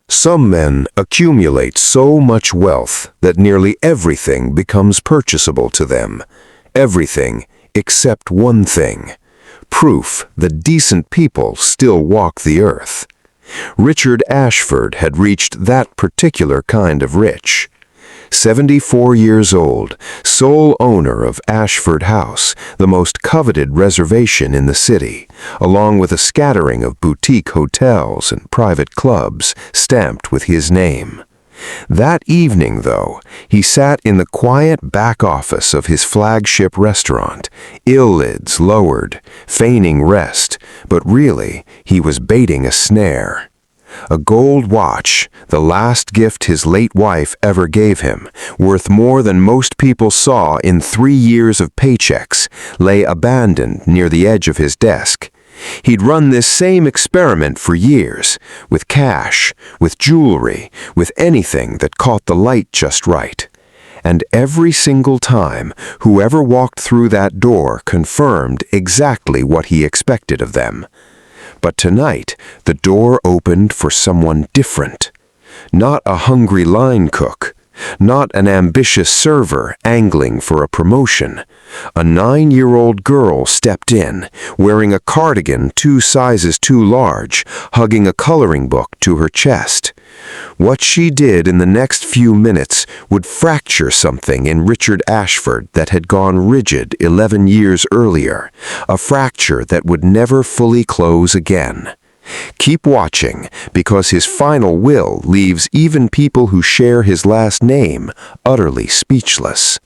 Some men accumulate so much wealth that nearly everything becomes purchasable to them. Everything except one thing: proof that decent people still walk the earth. Richard Ashford had reached that particular kind of rich. 74 years old, sole owner of Ashford House, the most coveted reservation in the city, along with a scattering of boutique hotels and private clubs stamped with his name. That evening, though, he sat in the quiet back office of his flagship restaurant, eyelids lowered, feigning rest, but really he was baiting a snare. A gold watch, the last gift his late wife ever gave him, worth more than most people saw in 3 years of paychecks, lay abandoned near the edge of his desk. He'd run this same experiment for years, with cash, with jewelry, with anything that caught the light just right. And every single time, whoever walked through that door confirmed exactly what he expected of them. But tonight, the door opened for someone different. Not a hungry line cook, not an ambitious server angling for a promotion. A 9-year-old girl stepped in, wearing a cardigan 2 sizes too large, hugging a coloring book to her chest. What she did in the next few minutes would fracture something in Richard Ashford that had gone rigid 11 years earlier, a fracture that would never fully close again. Keep watching, because his final will leaves even people who share his last name utterly speechless.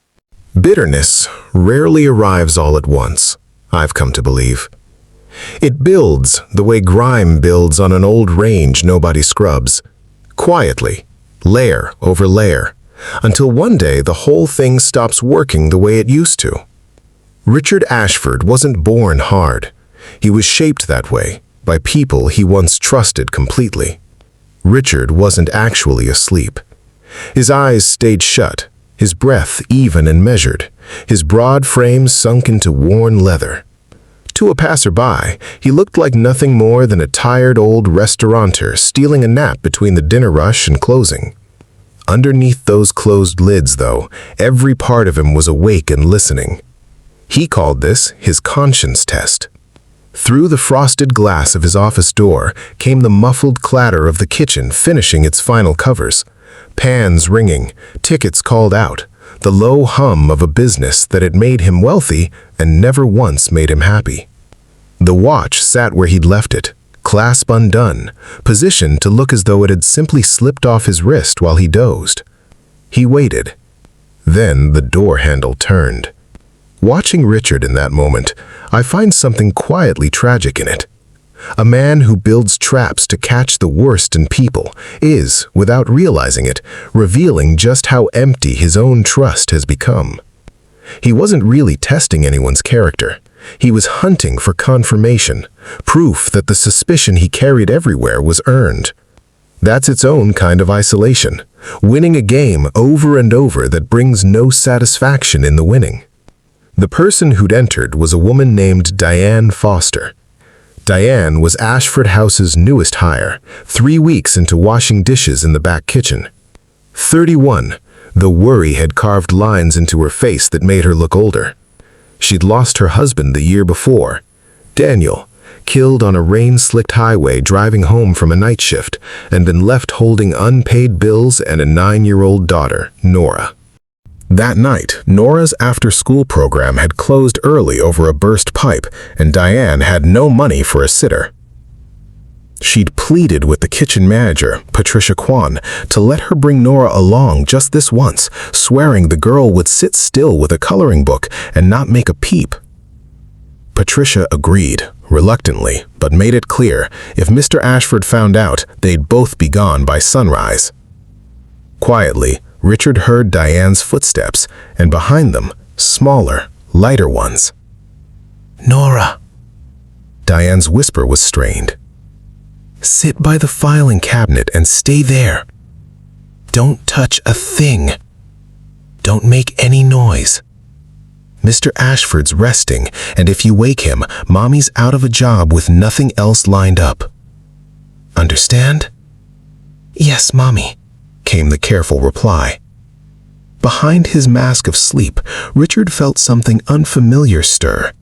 Bitterness rarely arrives all at once, I've come to believe. It builds the way grime builds on an old range nobody scrubs, quietly, layer over layer, until one day the whole thing stops working the way it used to. Richard Ashford wasn't born hard. He was shaped that way by people he once trusted completely. Richard wasn't actually asleep. His eyes stayed shut, his breath even and measured, his broad frame sunk into worn leather. To a passerby, he looked like nothing more than a tired old restaurateur stealing a nap between the dinner rush and closing. Underneath those closed lids, though, every part of him was awake and listening. He called this his conscience test. Through the frosted glass of his office door came the muffled clatter of the kitchen finishing its final covers, pans ringing, tickets called out, the low hum of a business that had made him wealthy and never once made him happy. The watch sat where he'd left it, clasp undone, positioned to look as though it had simply slipped off his wrist while he dozed. He waited. Then the door handle turned. Watching Richard in that moment, I find something quietly tragic in it. A man who builds traps to catch the worst in people is, without realizing it, revealing just how empty his own trust has become. He wasn't really testing anyone's character. He was hunting for confirmation, proof that the suspicion he carried everywhere was earned. That's its own kind of isolation, winning a game over and over that brings no satisfaction in the winning. The person who'd entered was a woman named Diane Foster. Diane was Ashford House's newest hire, 3 weeks into washing dishes in the back kitchen. 31, the worry had carved lines into her face that made her look older. She'd lost her husband the year before, Daniel, killed on a rain-slicked highway driving home from a night shift, and been left holding unpaid bills and a 9-year-old daughter, Nora. That night, Nora's after-school program had closed early over a burst pipe, and Diane had no money for a sitter. She'd pleaded with the kitchen manager, Patricia Kwan, to let her bring Nora along just this once, swearing the girl would sit still with a coloring book and not make a peep. Patricia agreed, reluctantly, but made it clear if Mr. Ashford found out, they'd both be gone by sunrise. Quietly, Richard heard Diane's footsteps, and behind them, smaller, lighter ones. "Nora." Diane's whisper was strained. "Sit by the filing cabinet and stay there. Don't touch a thing. Don't make any noise. Mr. Ashford's resting, and if you wake him, Mommy's out of a job with nothing else lined up. Understand?" "Yes, Mommy," came the careful reply. Behind his mask of sleep, Richard felt something unfamiliar stir,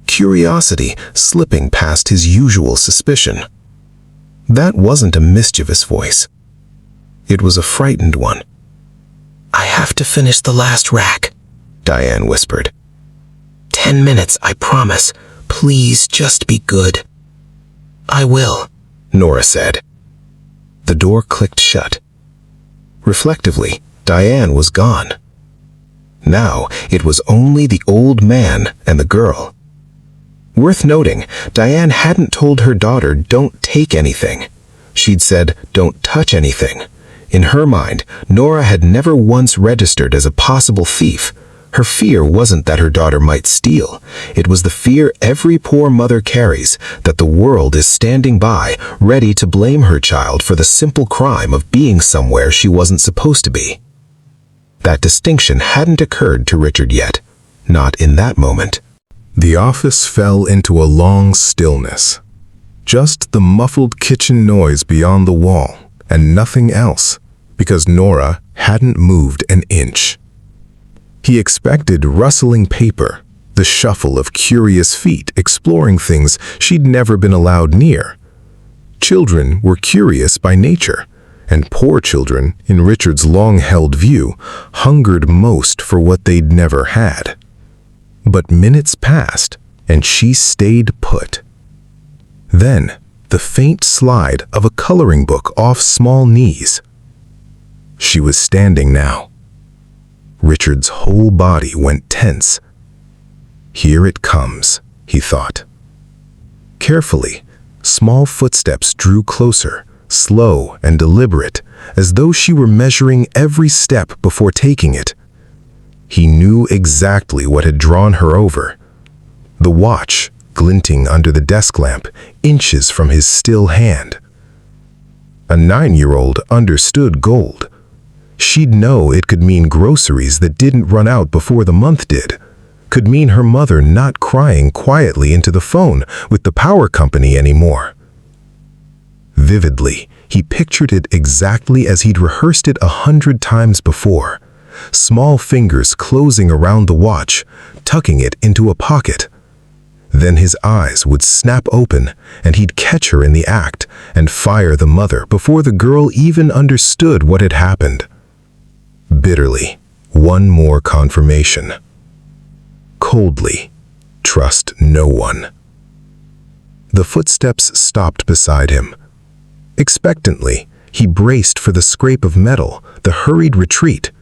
curiosity slipping past his usual suspicion. That wasn't a mischievous voice. It was a frightened one. "I have to finish the last rack," Diane whispered. 10 minutes, I promise. Please just be good." "I will," Nora said. The door clicked shut. Reflectively, Diane was gone. Now it was only the old man and the girl. Worth noting, Diane hadn't told her daughter, "Don't take anything." She'd said, "Don't touch anything." In her mind, Nora had never once registered as a possible thief. Her fear wasn't that her daughter might steal. It was the fear every poor mother carries, that the world is standing by, ready to blame her child for the simple crime of being somewhere she wasn't supposed to be. That distinction hadn't occurred to Richard yet, not in that moment. The office fell into a long stillness. Just the muffled kitchen noise beyond the wall, and nothing else, because Nora hadn't moved an inch. He expected rustling paper, the shuffle of curious feet exploring things she'd never been allowed near. Children were curious by nature, and poor children, in Richard's long-held view, hungered most for what they'd never had. But minutes passed, and she stayed put. Then, the faint slide of a coloring book off small knees. She was standing now. Richard's whole body went tense. Here it comes, he thought. Carefully, small footsteps drew closer, slow and deliberate, as though she were measuring every step before taking it. He knew exactly what had drawn her over. The watch, glinting under the desk lamp, inches from his still hand. A 9-year-old understood gold. She'd know it could mean groceries that didn't run out before the month did. Could mean her mother not crying quietly into the phone with the power company anymore. Vividly, he pictured it exactly as he'd rehearsed it 100 times before. Small fingers closing around the watch, tucking it into a pocket. Then his eyes would snap open, and he'd catch her in the act and fire the mother before the girl even understood what had happened. Bitterly, one more confirmation. Coldly, trust no one. The footsteps stopped beside him. Expectantly, he braced for the scrape of metal, the hurried retreat.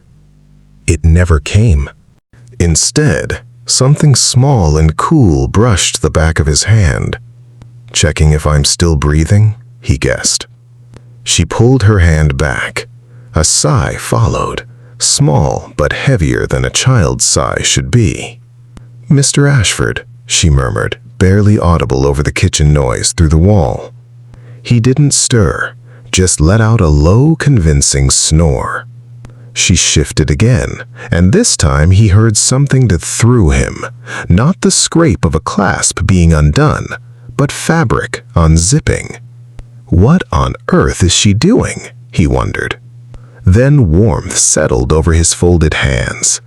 It never came. Instead, something small and cool brushed the back of his hand. "Checking if I'm still breathing?" he guessed. She pulled her hand back. A sigh followed, small but heavier than a child's sigh should be. "Mr. Ashford," she murmured, barely audible over the kitchen noise through the wall. He didn't stir, just let out a low, convincing snore. She shifted again, and this time he heard something that threw him. Not the scrape of a clasp being undone, but fabric unzipping. What on earth is she doing? He wondered. Then warmth settled over his folded hands.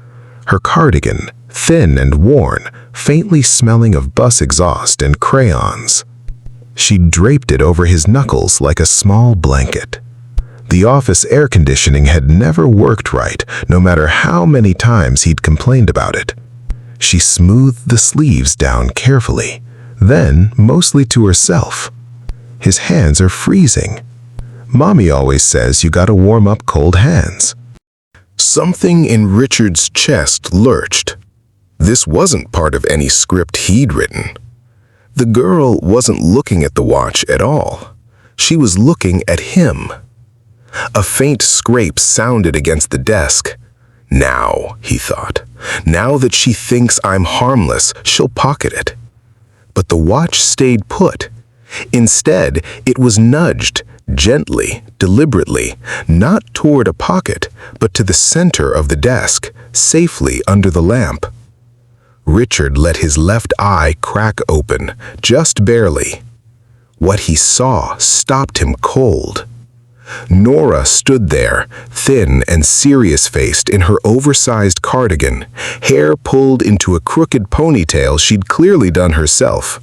Her cardigan, thin and worn, faintly smelling of bus exhaust and crayons. She draped it over his knuckles like a small blanket. The office air conditioning had never worked right, no matter how many times he'd complained about it. She smoothed the sleeves down carefully, then mostly to herself. His hands are freezing. Mommy always says you gotta warm up cold hands. Something in Richard's chest lurched. This wasn't part of any script he'd written. The girl wasn't looking at the watch at all. She was looking at him. A faint scrape sounded against the desk. Now, he thought, now that she thinks I'm harmless, she'll pocket it. But the watch stayed put. Instead, it was nudged, gently, deliberately, not toward a pocket, but to the center of the desk, safely under the lamp. Richard let his left eye crack open, just barely. What he saw stopped him cold. Nora stood there, thin and serious-faced in her oversized cardigan, hair pulled into a crooked ponytail she'd clearly done herself.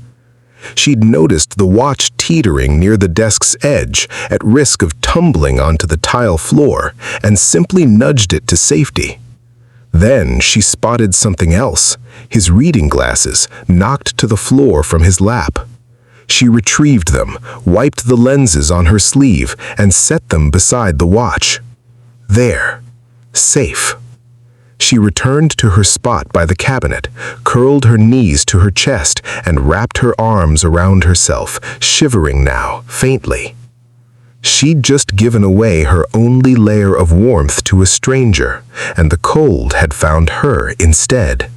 She'd noticed the watch teetering near the desk's edge, at risk of tumbling onto the tile floor, and simply nudged it to safety. Then she spotted something else, his reading glasses, knocked to the floor from his lap. She retrieved them, wiped the lenses on her sleeve, and set them beside the watch. There, safe. She returned to her spot by the cabinet, curled her knees to her chest, and wrapped her arms around herself, shivering now, faintly. She'd just given away her only layer of warmth to a stranger, and the cold had found her instead.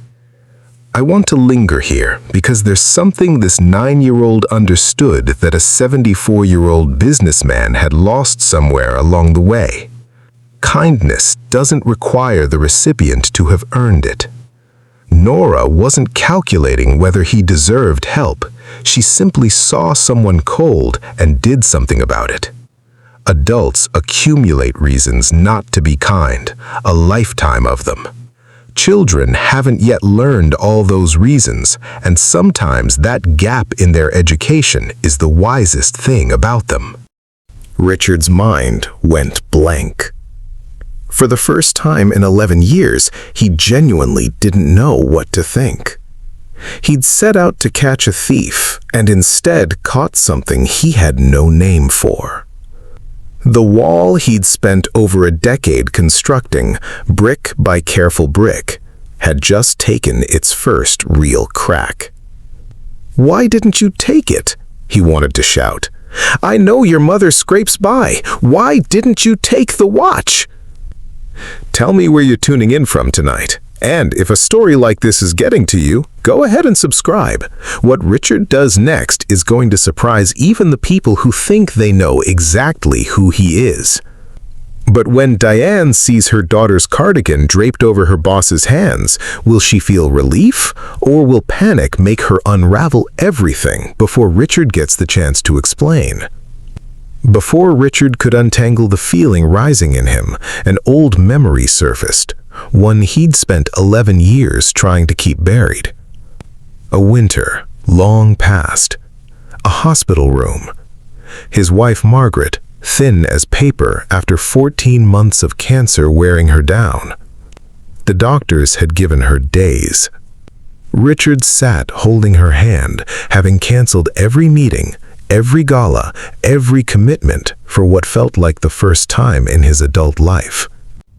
I want to linger here because there's something this 9-year-old understood that a 74-year-old businessman had lost somewhere along the way. Kindness doesn't require the recipient to have earned it. Nora wasn't calculating whether he deserved help. She simply saw someone cold and did something about it. Adults accumulate reasons not to be kind, a lifetime of them. Children haven't yet learned all those reasons, and sometimes that gap in their education is the wisest thing about them. Richard's mind went blank. For the first time in 11 years, he genuinely didn't know what to think. He'd set out to catch a thief, and instead caught something he had no name for. The wall he'd spent over a decade constructing, brick by careful brick, had just taken its first real crack. "Why didn't you take it?" he wanted to shout. "I know your mother scrapes by. Why didn't you take the watch?" Tell me where you're tuning in from tonight. And if a story like this is getting to you, go ahead and subscribe. What Richard does next is going to surprise even the people who think they know exactly who he is. But when Diane sees her daughter's cardigan draped over her boss's hands, will she feel relief, or will panic make her unravel everything before Richard gets the chance to explain? Before Richard could untangle the feeling rising in him, an old memory surfaced, one he'd spent 11 years trying to keep buried. A winter, long past. A hospital room. His wife Margaret, thin as paper after 14 months of cancer wearing her down. The doctors had given her days. Richard sat holding her hand, having canceled every meeting, every gala, every commitment for what felt like the first time in his adult life.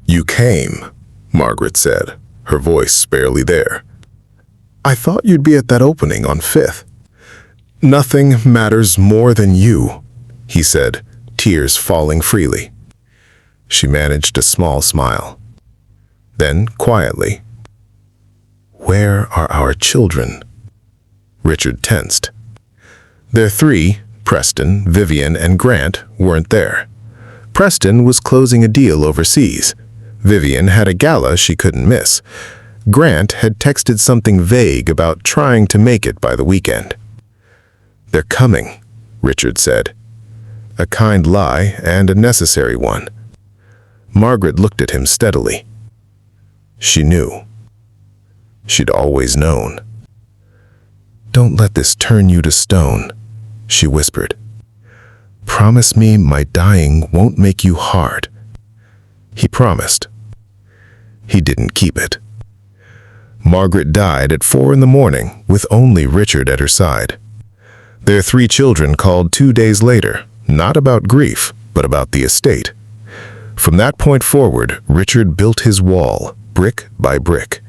"You came," Margaret said, her voice barely there. "I thought you'd be at that opening on 5th. "Nothing matters more than you," he said, tears falling freely. She managed a small smile. Then, quietly, "Where are our children?" Richard tensed. Their 3, Preston, Vivian, and Grant, weren't there. Preston was closing a deal overseas. Vivian had a gala she couldn't miss. Grant had texted something vague about trying to make it by the weekend. "They're coming," Richard said. A kind lie and a necessary one. Margaret looked at him steadily. She knew. She'd always known. "Don't let this turn you to stone," she whispered. "Promise me my dying won't make you hard." He promised. He didn't keep it. Margaret died at 4 in the morning with only Richard at her side. Their 3 children called 2 days later, not about grief, but about the estate. From that point forward, Richard built his wall, brick by brick.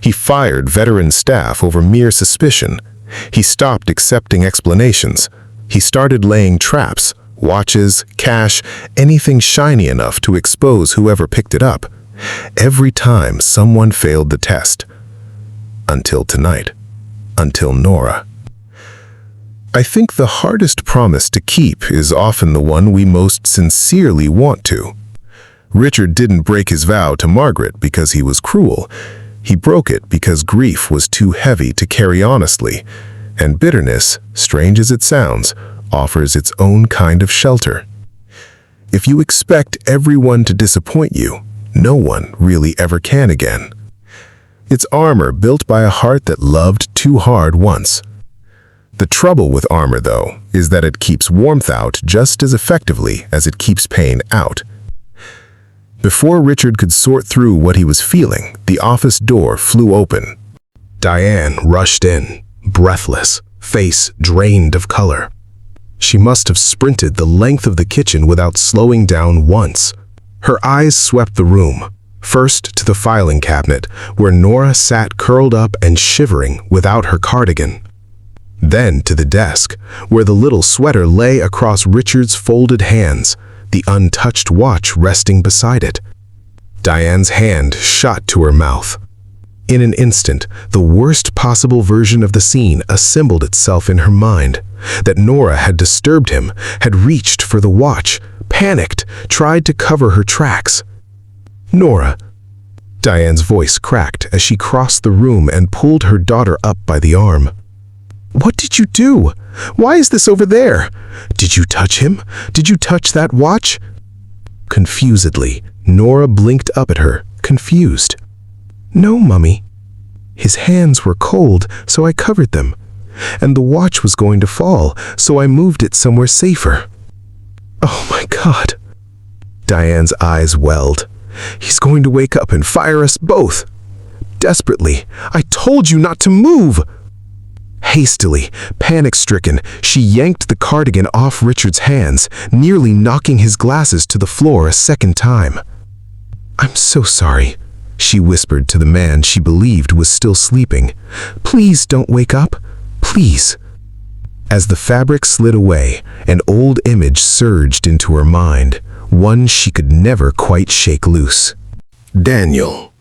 He fired veteran staff over mere suspicion. He stopped accepting explanations. He started laying traps, watches, cash, anything shiny enough to expose whoever picked it up. Every time someone failed the test. Until tonight. Until Nora. I think the hardest promise to keep is often the one we most sincerely want to. Richard didn't break his vow to Margaret because he was cruel. He broke it because grief was too heavy to carry honestly, and bitterness, strange as it sounds, offers its own kind of shelter. If you expect everyone to disappoint you, no one really ever can again. It's armor built by a heart that loved too hard once. The trouble with armor, though, is that it keeps warmth out just as effectively as it keeps pain out. Before Richard could sort through what he was feeling, the office door flew open. Diane rushed in, breathless, face drained of color. She must have sprinted the length of the kitchen without slowing down once. Her eyes swept the room, first to the filing cabinet, where Nora sat curled up and shivering without her cardigan. Then to the desk, where the little sweater lay across Richard's folded hands, the untouched watch resting beside it. Diane's hand shot to her mouth. In an instant, the worst possible version of the scene assembled itself in her mind. That Nora had disturbed him, had reached for the watch, panicked, tried to cover her tracks. "Nora." Diane's voice cracked as she crossed the room and pulled her daughter up by the arm. "What did you do? Why is this over there? Did you touch him? Did you touch that watch?" Confusedly, Nora blinked up at her, confused. "No, Mummy. His hands were cold, so I covered them. And the watch was going to fall, so I moved it somewhere safer." "Oh my God." Diane's eyes welled. "He's going to wake up and fire us both." Desperately, "I told you not to move!" Hastily, panic-stricken, she yanked the cardigan off Richard's hands, nearly knocking his glasses to the floor a second time. "I'm so sorry," she whispered to the man she believed was still sleeping. "Please don't wake up. Please." As the fabric slid away, an old image surged into her mind, one she could never quite shake loose. Daniel.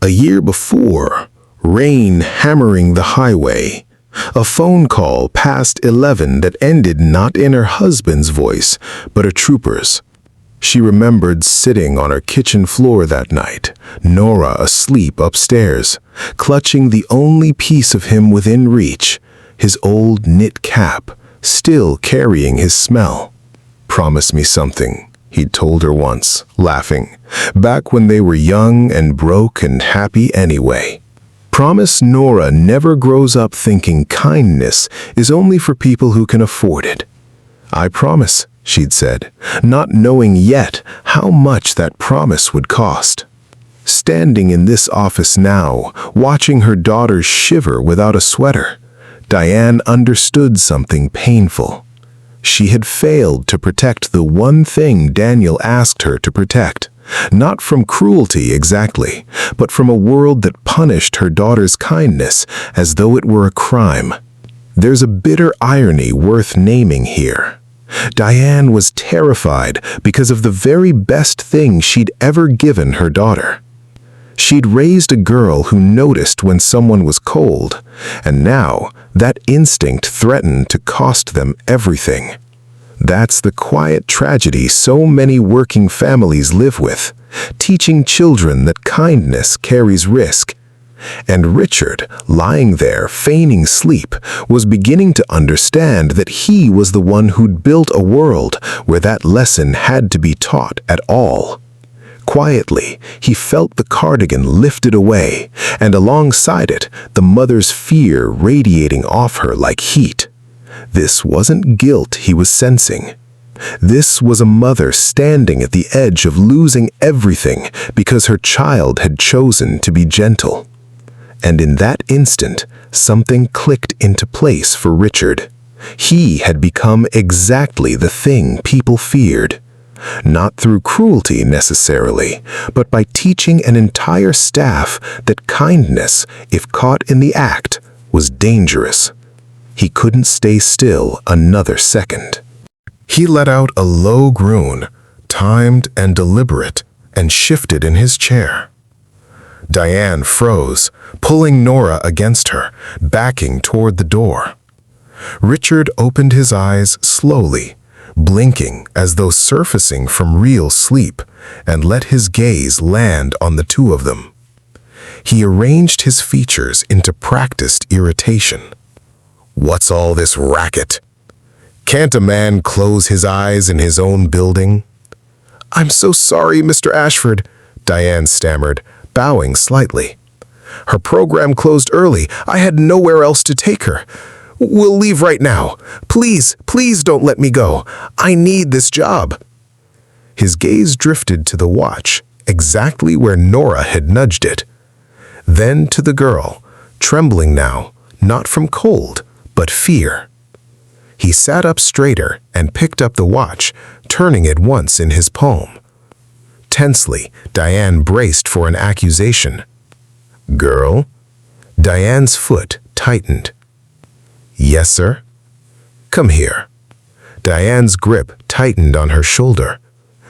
A year before, rain hammering the highway. A phone call past 11 that ended not in her husband's voice, but a trooper's. She remembered sitting on her kitchen floor that night, Nora asleep upstairs, clutching the only piece of him within reach, his old knit cap, still carrying his smell. "Promise me something," he'd told her once, laughing, back when they were young and broke and happy anyway. Promise Nora never grows up thinking kindness is only for people who can afford it. "I promise," she'd said, not knowing yet how much that promise would cost. Standing in this office now, watching her daughter shiver without a sweater, Diane understood something painful. She had failed to protect the one thing Daniel asked her to protect. Not from cruelty exactly, but from a world that punished her daughter's kindness as though it were a crime. There's a bitter irony worth naming here. Diane was terrified because of the very best thing she'd ever given her daughter. She'd raised a girl who noticed when someone was cold, and now that instinct threatened to cost them everything. That's the quiet tragedy so many working families live with, teaching children that kindness carries risk. And Richard, lying there feigning sleep, was beginning to understand that he was the one who'd built a world where that lesson had to be taught at all. Quietly, he felt the cardigan lifted away, and alongside it, the mother's fear radiating off her like heat. This wasn't guilt he was sensing. This was a mother standing at the edge of losing everything because her child had chosen to be gentle. And in that instant, something clicked into place for Richard. He had become exactly the thing people feared. Not through cruelty necessarily, but by teaching an entire staff that kindness, if caught in the act, was dangerous. He couldn't stay still another second. He let out a low groan, timed and deliberate, and shifted in his chair. Diane froze, pulling Nora against her, backing toward the door. Richard opened his eyes slowly, blinking as though surfacing from real sleep, and let his gaze land on the two of them. He arranged his features into practiced irritation. "What's all this racket? Can't a man close his eyes in his own building?" I'm so sorry, Mr. Ashford, Diane stammered, bowing slightly. Her program closed early. I had nowhere else to take her. We'll leave right now. Please, please don't let me go. I need this job. His gaze drifted to the watch, exactly where Nora had nudged it. Then to the girl, trembling now, not from cold, but fear. He sat up straighter and picked up the watch, turning it once in his palm. Tensely, Diane braced for an accusation. Girl? Diane's foot tightened. Yes, sir? Come here. Diane's grip tightened on her shoulder.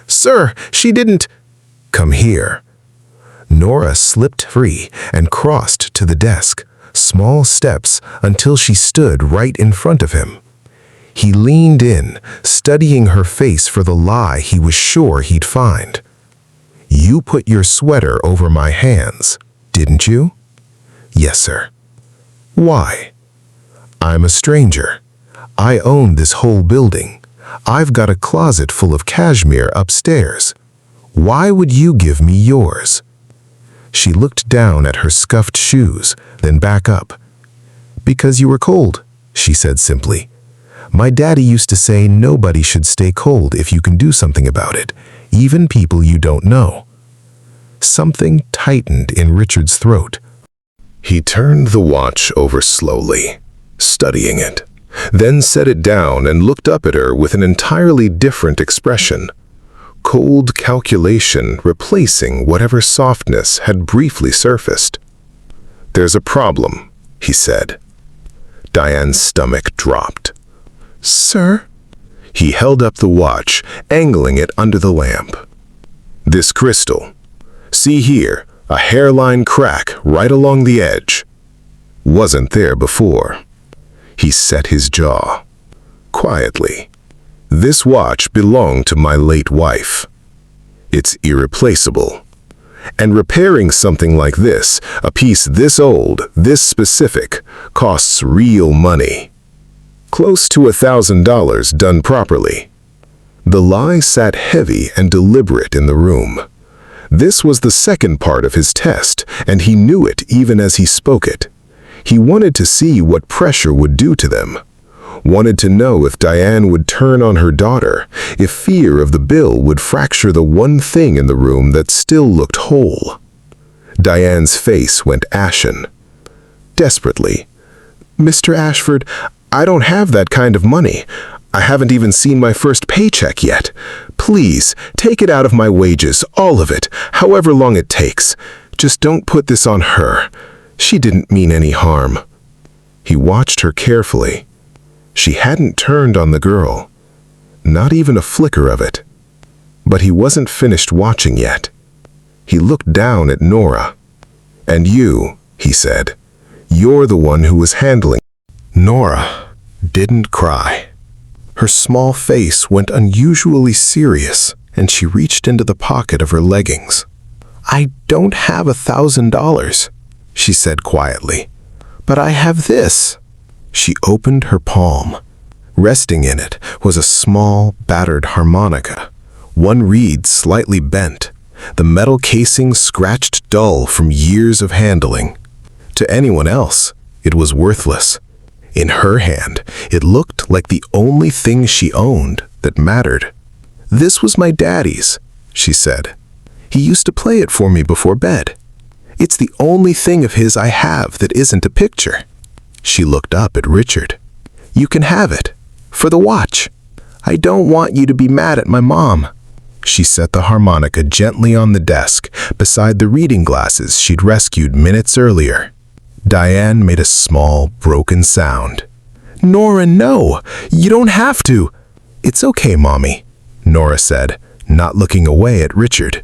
Sir, she didn't. Come here. Nora slipped free and crossed to the desk, small steps until she stood right in front of him. He leaned in, studying her face for the lie he was sure he'd find. You put your sweater over my hands, didn't you? Yes, sir. Why? I'm a stranger. I own this whole building. I've got a closet full of cashmere upstairs. Why would you give me yours? She looked down at her scuffed shoes, then back up. Because you were cold, she said simply. My daddy used to say nobody should stay cold if you can do something about it, even people you don't know. Something tightened in Richard's throat. He turned the watch over slowly, studying it, then set it down and looked up at her with an entirely different expression. Cold calculation replacing whatever softness had briefly surfaced. There's a problem, he said. Diane's stomach dropped. Sir? He held up the watch, angling it under the lamp. This crystal. See here, a hairline crack right along the edge. Wasn't there before. He set his jaw. Quietly. This watch belonged to my late wife. It's irreplaceable. And repairing something like this, a piece this old, this specific, costs real money. Close to $1,000 done properly. The lie sat heavy and deliberate in the room. This was the second part of his test, and he knew it even as he spoke it. He wanted to see what pressure would do to them. Wanted to know if Diane would turn on her daughter, if fear of the bill would fracture the one thing in the room that still looked whole. Diane's face went ashen. Desperately. Mr. Ashford, I don't have that kind of money. I haven't even seen my first paycheck yet. Please, take it out of my wages, all of it, however long it takes. Just don't put this on her. She didn't mean any harm. He watched her carefully. She hadn't turned on the girl. Not even a flicker of it. But he wasn't finished watching yet. He looked down at Nora. And you, he said, you're the one who was handling. Nora didn't cry. Her small face went unusually serious, and she reached into the pocket of her leggings. I don't have $1,000, she said quietly, but I have this. She opened her palm. Resting in it was a small, battered harmonica, one reed slightly bent, the metal casing scratched dull from years of handling. To anyone else, it was worthless. In her hand, it looked like the only thing she owned that mattered. This was my daddy's, she said. He used to play it for me before bed. It's the only thing of his I have that isn't a picture. She looked up at Richard. You can have it. For the watch. I don't want you to be mad at my mom. She set the harmonica gently on the desk beside the reading glasses she'd rescued minutes earlier. Diane made a small, broken sound. Nora, no! You don't have to! It's okay, Mommy, Nora said, not looking away at Richard.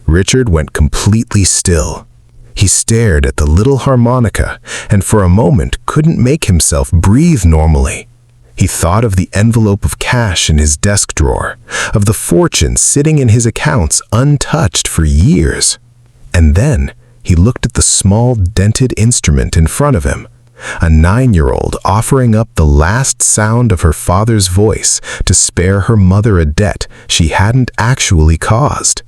Richard went completely still. He stared at the little harmonica and for a moment couldn't make himself breathe normally. He thought of the envelope of cash in his desk drawer, of the fortune sitting in his accounts untouched for years. And then he looked at the small dented instrument in front of him, A 9-year-old offering up the last sound of her father's voice to spare her mother a debt she hadn't actually caused.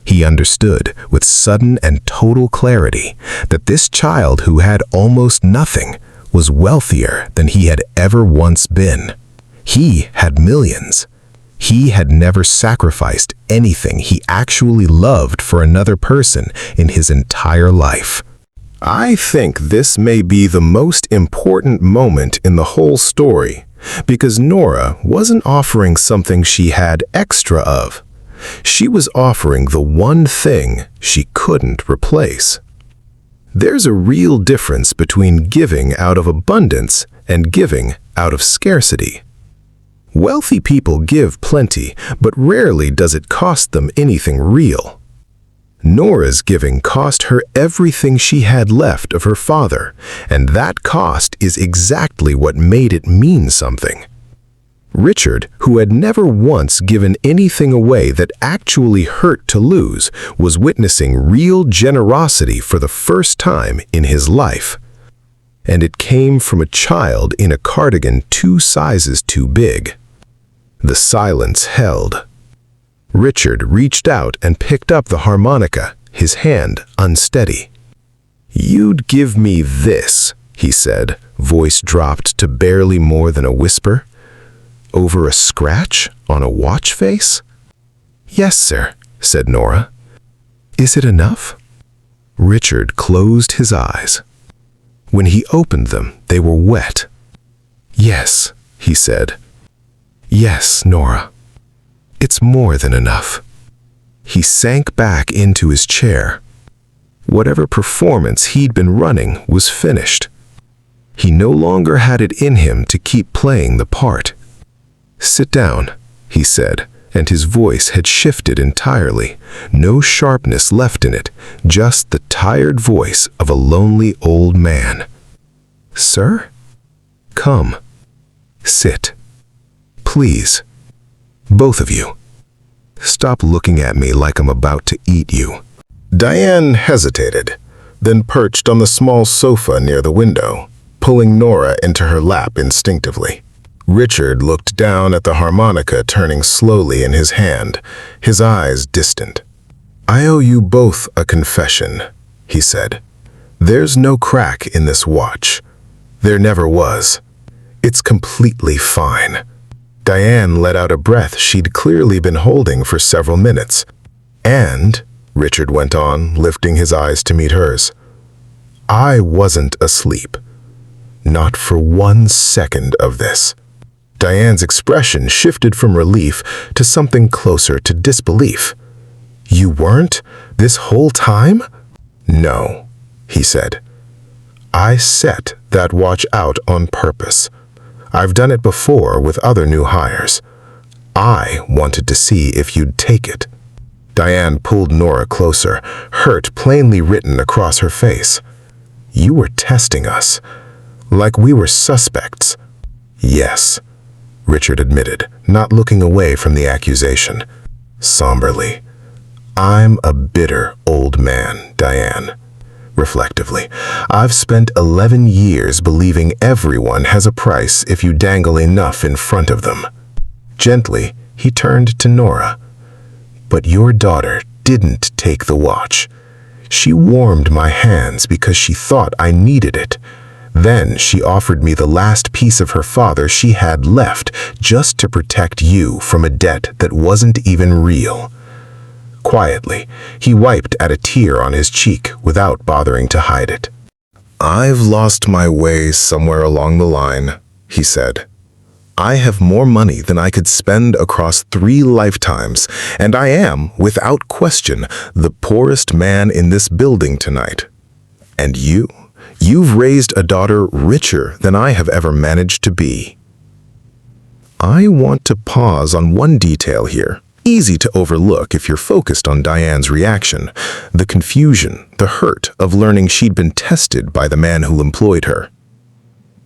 He understood with sudden and total clarity that this child who had almost nothing was wealthier than he had ever once been. He had millions. He had never sacrificed anything he actually loved for another person in his entire life. I think this may be the most important moment in the whole story, because Nora wasn't offering something she had extra of. She was offering the one thing she couldn't replace. There's a real difference between giving out of abundance and giving out of scarcity. Wealthy people give plenty, but rarely does it cost them anything real. Nora's giving cost her everything she had left of her father, and that cost is exactly what made it mean something. Richard, who had never once given anything away that actually hurt to lose, was witnessing real generosity for the first time in his life. And it came from a child in a cardigan 2 sizes too big. The silence held. Richard reached out and picked up the harmonica, his hand unsteady. "You'd give me this," he said, voice dropped to barely more than a whisper. "Over a scratch on a watch face?" "Yes, sir," said Nora. "Is it enough?" Richard closed his eyes. When he opened them, they were wet. "Yes," he said. "Yes, Nora. It's more than enough." He sank back into his chair. Whatever performance he'd been running was finished. He no longer had it in him to keep playing the part. "Sit down," he said, and his voice had shifted entirely. No sharpness left in it, just the tired voice of a lonely old man. "Sir? Come. Sit. Please. Both of you. Stop looking at me like I'm about to eat you." Diane hesitated, then perched on the small sofa near the window, pulling Nora into her lap instinctively. Richard looked down at the harmonica turning slowly in his hand, his eyes distant. "I owe you both a confession," he said. "There's no crack in this watch. There never was. It's completely fine." Diane let out a breath she'd clearly been holding for several minutes. "And," Richard went on, lifting his eyes to meet hers, "I wasn't asleep. Not for 1 second of this." Diane's expression shifted from relief to something closer to disbelief. "You weren't this whole time?" "No," he said. "I set that watch out on purpose. I've done it before with other new hires. I wanted to see if you'd take it." Diane pulled Nora closer, hurt plainly written across her face. "You were testing us, like we were suspects." "Yes," Richard admitted, not looking away from the accusation. Somberly, "I'm a bitter old man, Diane." Reflectively, "I've spent 11 years believing everyone has a price if you dangle enough in front of them." Gently, he turned to Nora. "But your daughter didn't take the watch. She warmed my hands because she thought I needed it. Then she offered me the last piece of her father she had left just to protect you from a debt that wasn't even real." Quietly, he wiped at a tear on his cheek without bothering to hide it. "I've lost my way somewhere along the line," he said. "I have more money than I could spend across 3 lifetimes, and I am, without question, the poorest man in this building tonight. And you've raised a daughter richer than I have ever managed to be." I want to pause on one detail here. Easy to overlook if you're focused on Diane's reaction, the confusion, the hurt of learning she'd been tested by the man who employed her.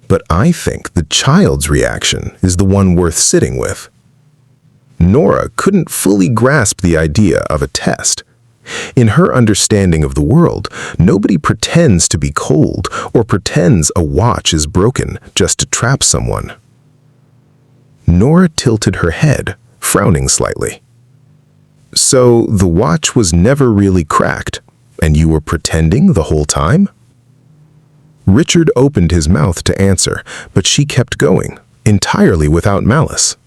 But I think the child's reaction is the one worth sitting with. Nora couldn't fully grasp the idea of a test. In her understanding of the world, nobody pretends to be cold or pretends a watch is broken just to trap someone. Nora tilted her head, frowning slightly. So the watch was never really cracked, and you were pretending the whole time? Richard opened his mouth to answer, but she kept going, entirely without malice.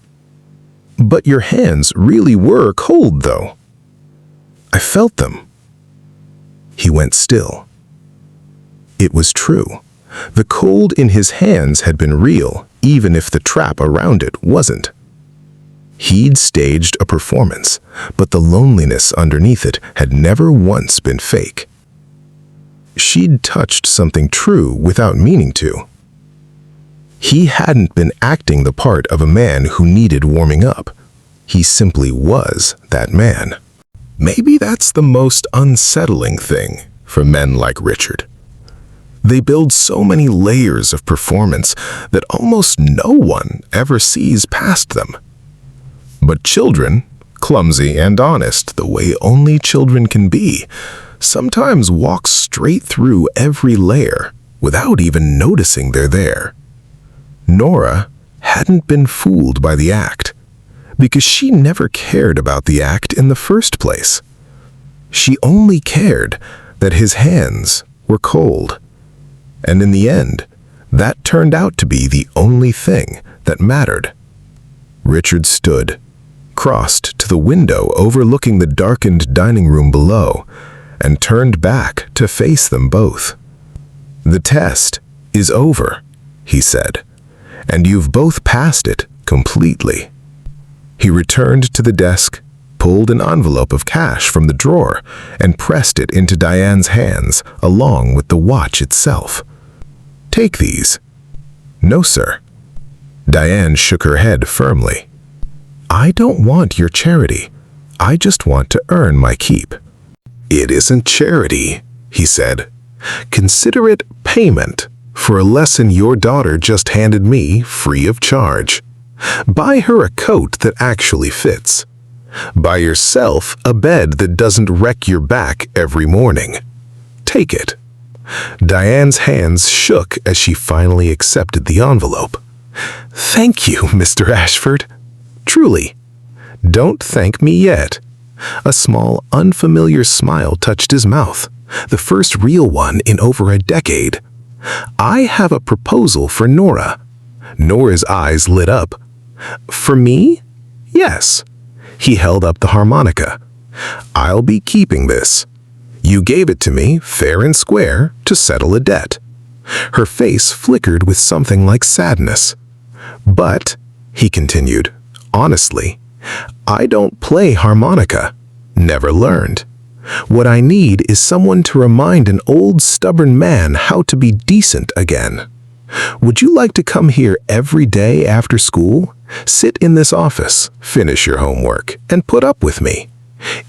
But your hands really were cold, though. I felt them. He went still. It was true. The cold in his hands had been real, even if the trap around it wasn't. He'd staged a performance, but the loneliness underneath it had never once been fake. She'd touched something true without meaning to. He hadn't been acting the part of a man who needed warming up. He simply was that man. Maybe that's the most unsettling thing for men like Richard. They build so many layers of performance that almost no one ever sees past them. But children, clumsy and honest the way only children can be, sometimes walk straight through every layer without even noticing they're there. Nora hadn't been fooled by the act, because she never cared about the act in the first place. She only cared that his hands were cold. And in the end, that turned out to be the only thing that mattered. Richard stood, crossed to the window overlooking the darkened dining room below, and turned back to face them both. "The test is over," he said, "and you've both passed it completely." He returned to the desk, pulled an envelope of cash from the drawer, and pressed it into Diane's hands along with the watch itself. "Take these." "No, sir." Diane shook her head firmly. "I don't want your charity. I just want to earn my keep." "It isn't charity," he said. "Consider it payment for a lesson your daughter just handed me free of charge. Buy her a coat that actually fits. Buy yourself a bed that doesn't wreck your back every morning. Take it." Diane's hands shook as she finally accepted the envelope. "Thank you, Mr. Ashford. Truly. Don't thank me yet." A small, unfamiliar smile touched his mouth, the first real one in over a decade. "I have a proposal for Nora." Nora's eyes lit up. "For me?" "Yes." He held up the harmonica. "I'll be keeping this. You gave it to me, fair and square, to settle a debt." Her face flickered with something like sadness. "But," he continued, "honestly, I don't play harmonica. Never learned. What I need is someone to remind an old, stubborn man how to be decent again. Would you like to come here every day after school? Sit in this office, finish your homework, and put up with me.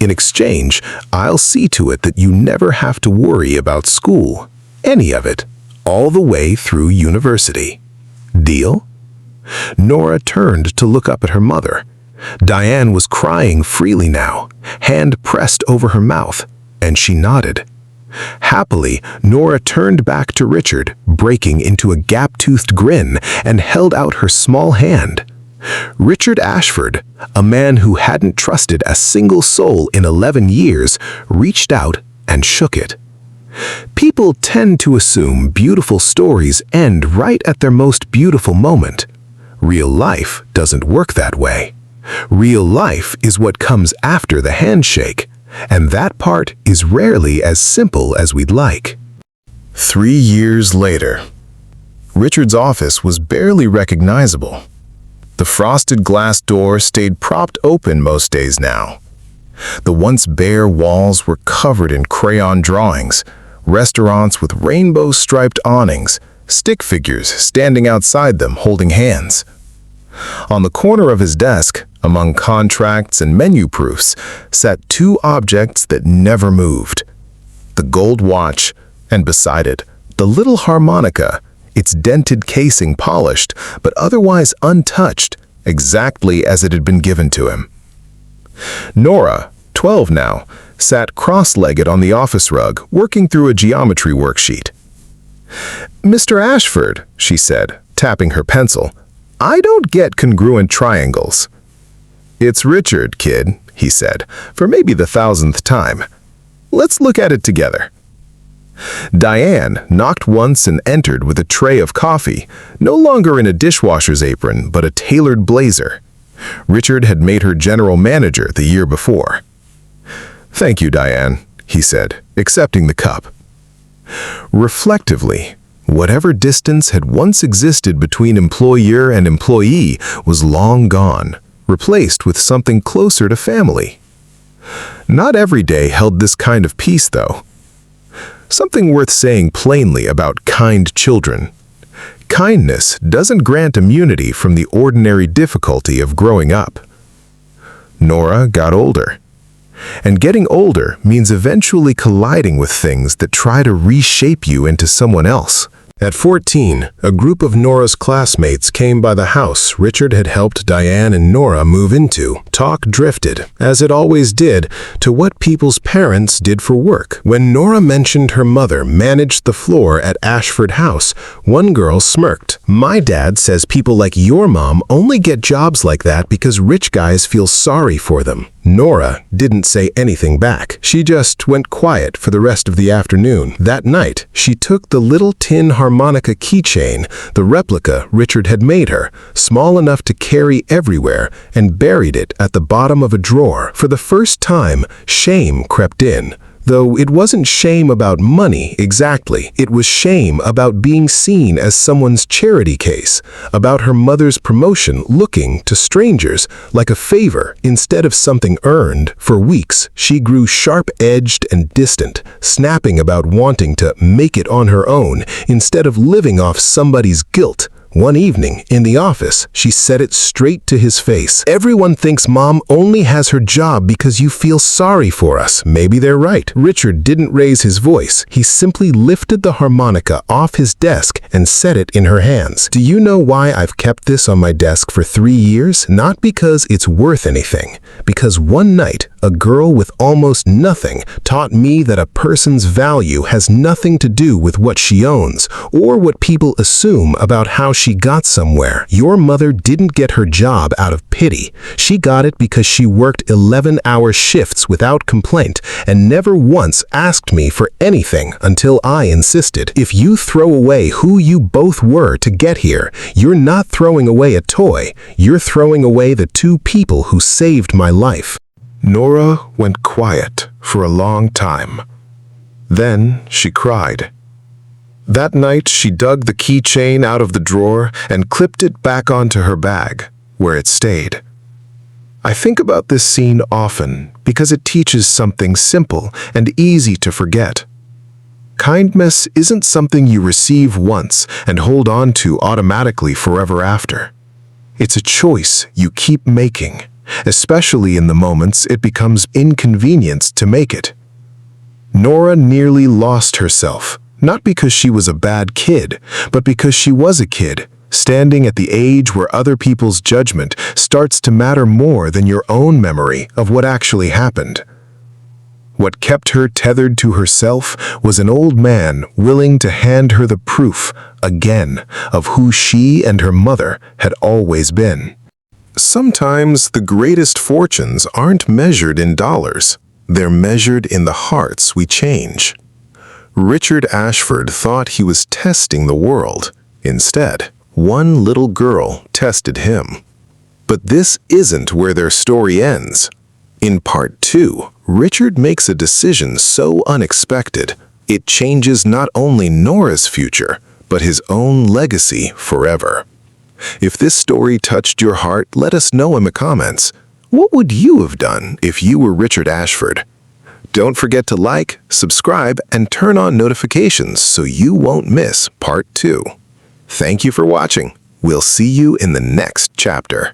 In exchange, I'll see to it that you never have to worry about school, any of it, all the way through university. Deal?" Nora turned to look up at her mother. Diane was crying freely now, hand pressed over her mouth, and she nodded. Happily, Nora turned back to Richard, breaking into a gap-toothed grin, and held out her small hand. Richard Ashford, a man who hadn't trusted a single soul in 11 years, reached out and shook it. People tend to assume beautiful stories end right at their most beautiful moment. Real life doesn't work that way. Real life is what comes after the handshake, and that part is rarely as simple as we'd like. 3 years later, Richard's office was barely recognizable. The frosted glass door stayed propped open most days now. The once bare walls were covered in crayon drawings, restaurants with rainbow-striped awnings, stick figures standing outside them holding hands. On the corner of his desk, among contracts and menu proofs, sat 2 objects that never moved. The gold watch, and beside it, the little harmonica, its dented casing polished, but otherwise untouched, exactly as it had been given to him. Nora, 12 now, sat cross-legged on the office rug, working through a geometry worksheet. "Mr. Ashford," she said, tapping her pencil, "I don't get congruent triangles." "It's Richard, kid," he said, for maybe the 1000th time. "Let's look at it together." Diane knocked once and entered with a tray of coffee, no longer in a dishwasher's apron, but a tailored blazer. Richard had made her general manager the year before. "Thank you, Diane," he said, accepting the cup. Reflectively, whatever distance had once existed between employer and employee was long gone, replaced with something closer to family. Not every day held this kind of peace, though. Something worth saying plainly about kind children. Kindness doesn't grant immunity from the ordinary difficulty of growing up. Nora got older. And getting older means eventually colliding with things that try to reshape you into someone else. At 14, a group of Nora's classmates came by the house Richard had helped Diane and Nora move into. Talk drifted, as it always did, to what people's parents did for work. When Nora mentioned her mother managed the floor at Ashford House, one girl smirked. "My dad says people like your mom only get jobs like that because rich guys feel sorry for them." Nora didn't say anything back. She just went quiet for the rest of the afternoon. That night, she took the little tin harmonica keychain, the replica Richard had made her, small enough to carry everywhere, and buried it at the bottom of a drawer. For the first time, shame crept in. Though it wasn't shame about money exactly, it was shame about being seen as someone's charity case, about her mother's promotion looking to strangers like a favor instead of something earned. For weeks, she grew sharp-edged and distant, snapping about wanting to make it on her own instead of living off somebody's guilt. One evening, in the office, she said it straight to his face. "Everyone thinks Mom only has her job because you feel sorry for us." Maybe they're right. Richard didn't raise his voice. He simply lifted the harmonica off his desk and set it in her hands. "Do you know why I've kept this on my desk for 3 years? Not because it's worth anything. Because one night, a girl with almost nothing taught me that a person's value has nothing to do with what she owns or what people assume about how she got somewhere. Your mother didn't get her job out of pity. She got it because she worked 11-hour shifts without complaint and never once asked me for anything until I insisted. If you throw away who you both were to get here, you're not throwing away a toy. You're throwing away the two people who saved my life." Nora went quiet for a long time. Then she cried. That night, she dug the keychain out of the drawer and clipped it back onto her bag, where it stayed. I think about this scene often because it teaches something simple and easy to forget. Kindness isn't something you receive once and hold on to automatically forever after. It's a choice you keep making, especially in the moments it becomes inconvenient to make it. Nora nearly lost herself, not because she was a bad kid, but because she was a kid, standing at the age where other people's judgment starts to matter more than your own memory of what actually happened. What kept her tethered to herself was an old man willing to hand her the proof, again, of who she and her mother had always been. Sometimes the greatest fortunes aren't measured in dollars. They're measured in the hearts we change. Richard Ashford thought he was testing the world. Instead, one little girl tested him. But this isn't where their story ends. In part 2, Richard makes a decision so unexpected, it changes not only Nora's future, but his own legacy forever. If this story touched your heart, let us know in the comments. What would you have done if you were Richard Ashford? Don't forget to like, subscribe, and turn on notifications so you won't miss part 2. Thank you for watching. We'll see you in the next chapter.